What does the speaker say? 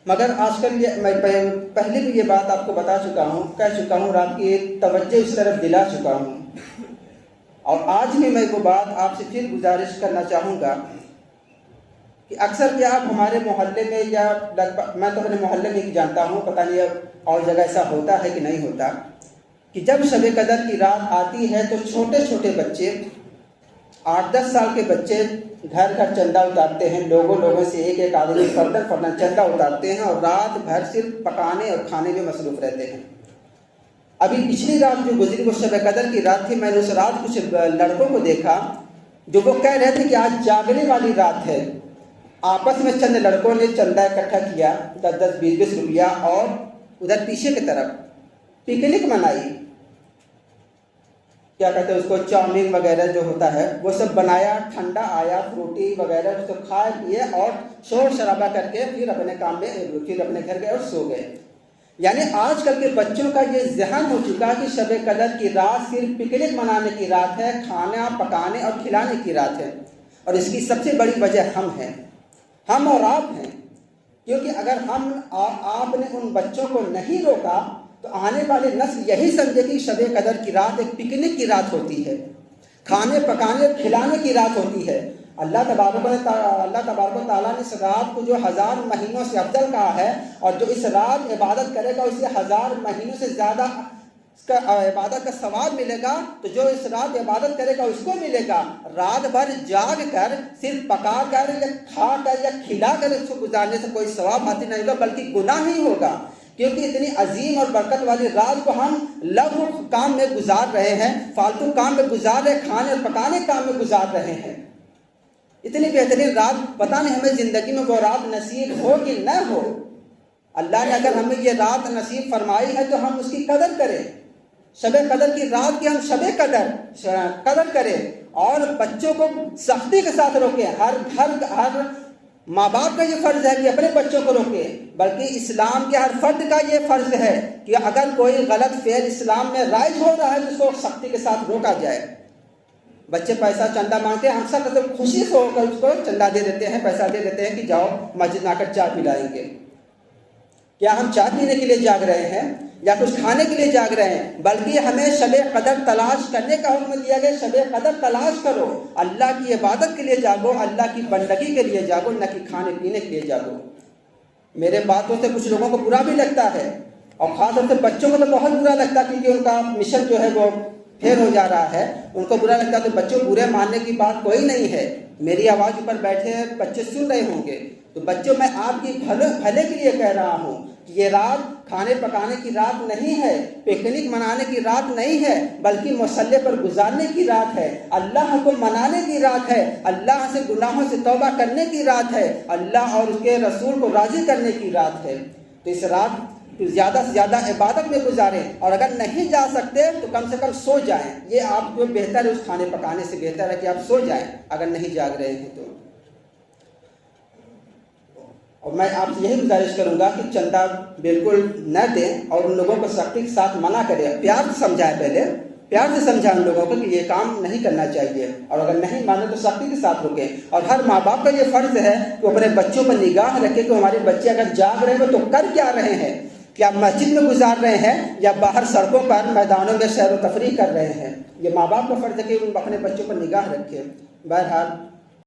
مگر آج کل میں پہلے بھی یہ بات آپ کو بتا چکا ہوں، کہہ چکا ہوں، رات کی ایک توجہ اس طرف دلا چکا ہوں، اور آج بھی میں وہ بات آپ سے پھر گزارش کرنا چاہوں گا کہ اکثر کیا آپ ہمارے محلے میں، یا میں تو اپنے محلے میں ہی جانتا ہوں، پتہ نہیں اب اور جگہ ایسا ہوتا ہے کہ نہیں ہوتا، کہ جب شب قدر کی رات آتی ہے تو چھوٹے چھوٹے بچے، 8-10 سال کے بچے گھر گھر چندہ اتارتے ہیں، لوگوں سے ایک ایک آدمی فرداً چندہ اتارتے ہیں، اور رات بھر صرف پکانے اور کھانے میں مصروف رہتے ہیں۔ ابھی پچھلی رات جو گزری وہ شب قدر کی رات تھی، میں نے اس رات کچھ لڑکوں کو دیکھا جو وہ کہہ رہے تھے کہ آج جاگنے والی رات ہے۔ آپس میں چند لڑکوں نے چندہ اکٹھا کیا، 10-10 20-20 روپیہ، اور ادھر پیچھے کی طرف پکنک منائی، کیا کہتے ہیں اس کو، چاؤمین وغیرہ جو ہوتا ہے وہ سب بنایا، ٹھنڈا آیا، فروٹی وغیرہ اس کو کھائے پیے اور شور شرابہ کر کے پھر اپنے کام میں، پھر اپنے گھر گئے اور سو گئے۔ یعنی آج کل کے بچوں کا یہ ذہن ہو چکا کہ شب قدر کی رات صرف پکنک منانے کی رات ہے، کھانا پکانے اور کھلانے کی رات ہے، اور اس کی سب سے بڑی وجہ ہم ہیں، ہم اور آپ ہیں، کیونکہ اگر ہم اور آپ نے ان بچوں کو نہیں روکا تو آنے والی نسل یہی سمجھے کہ شب قدر کی رات ایک پکنک کی رات ہوتی ہے، کھانے پکانے اور کھلانے کی رات ہوتی ہے۔ اللہ تبارک و تعالیٰ نے اس رات کو جو 1000 مہینوں سے افضل کہا ہے، اور جو اس رات عبادت کرے گا اسے 1000 مہینوں سے زیادہ اس کا عبادت کا ثواب ملے گا، تو جو اس رات عبادت کرے گا اس کو ملے گا۔ رات بھر جاگ کر صرف پکا کر یا کھا کر یا کھلا کر اس کو گزارنے سے کوئی ثواب حاصل نہیں ہوگا، بلکہ گناہ ہی ہوگا، کیونکہ اتنی عظیم اور برکت والی رات کو ہم لغو کام میں گزار رہے ہیں، فالتو کام میں گزار رہے ہیں، کھانے اور پکانے کام میں گزار رہے ہیں۔ اتنی بہترین رات، پتہ نہیں ہمیں زندگی میں وہ رات نصیب ہو کہ نہ ہو۔ اللہ نے اگر ہمیں یہ رات نصیب فرمائی ہے تو ہم اس کی قدر کریں، شب قدر کی رات کی ہم شب قدر کریں، اور بچوں کو سختی کے ساتھ روکیں۔ ہر ماں باپ کا یہ فرض ہے کہ اپنے بچوں کو روکے، بلکہ اسلام کے ہر فرد کا یہ فرض ہے کہ اگر کوئی غلط فعل اسلام میں رائج ہو رہا ہے تو اس کو سختی کے ساتھ روکا جائے۔ بچے پیسہ چندہ مانگتے ہیں، ہم سب خوشی سے ہو کر اس کو چندہ دے دیتے ہیں، پیسہ دے دیتے ہیں کہ جاؤ مسجد میں آ کر چائے پلائیں گے۔ کیا ہم چائے پینے کے لیے جاگ رہے ہیں یا کچھ کھانے کے لیے جاگ رہے ہیں؟ بلکہ ہمیں شب قدر تلاش کرنے کا حکم دیا گیا، شب قدر تلاش کرو، اللہ کی عبادت کے لیے جاگو، اللہ کی بندگی کے لیے جاگو، نہ کہ کھانے پینے کے لیے جاگو۔ میرے باتوں سے کچھ لوگوں کو برا بھی لگتا ہے، اور خاص طور سے بچوں کو تو بہت برا لگتا ہے، کیونکہ ان کا مشن جو ہے وہ پھیر ہو جا رہا ہے، ان کو برا لگتا ہے۔ تو بچوں برے ماننے کی بات کوئی نہیں ہے، میری آواز اوپر بیٹھے بچے سن رہے ہوں گے، تو بچوں میں آپ کی بھلے کے لیے کہہ رہا ہوں کہ یہ رات کھانے پکانے کی رات نہیں ہے، پکنک منانے کی رات نہیں ہے، بلکہ مصلی پر گزارنے کی رات ہے، اللہ کو منانے کی رات ہے، اللہ سے گناہوں سے توبہ کرنے کی رات ہے، اللہ اور اس کے رسول کو راضی کرنے کی رات ہے۔ تو اس رات زیادہ سے زیادہ عبادت میں گزاریں، اور اگر نہیں جا سکتے تو کم سے کم سو جائیں۔ یہ آپ کو بہتر ہے، اس کھانے پکانے سے بہتر ہے کہ آپ سو جائیں اگر نہیں جاگ رہے ہیں تو۔ اور میں آپ سے یہی گزارش کروں گا کہ چندہ بالکل نہ دیں، اور ان لوگوں کو سختی کے ساتھ منع کریں، پیار سے سمجھائیں، پہلے پیار سے سمجھائیں ان لوگوں کو کہ یہ کام نہیں کرنا چاہیے، اور اگر نہیں مانے تو سختی کے ساتھ روکیں۔ اور ہر ماں باپ کا یہ فرض ہے کہ وہ اپنے بچوں پر نگاہ رکھے کہ ہمارے بچے اگر جاگ رہے ہیں تو کر کیا رہے ہیں، کیا مسجد میں گزار رہے ہیں یا باہر سڑکوں پر میدانوں میں سیر و تفریح کر رہے ہیں۔ یہ ماں باپ کا فرض ہے کہ وہ اپنے بچوں پر نگاہ رکھیں۔ بہرحال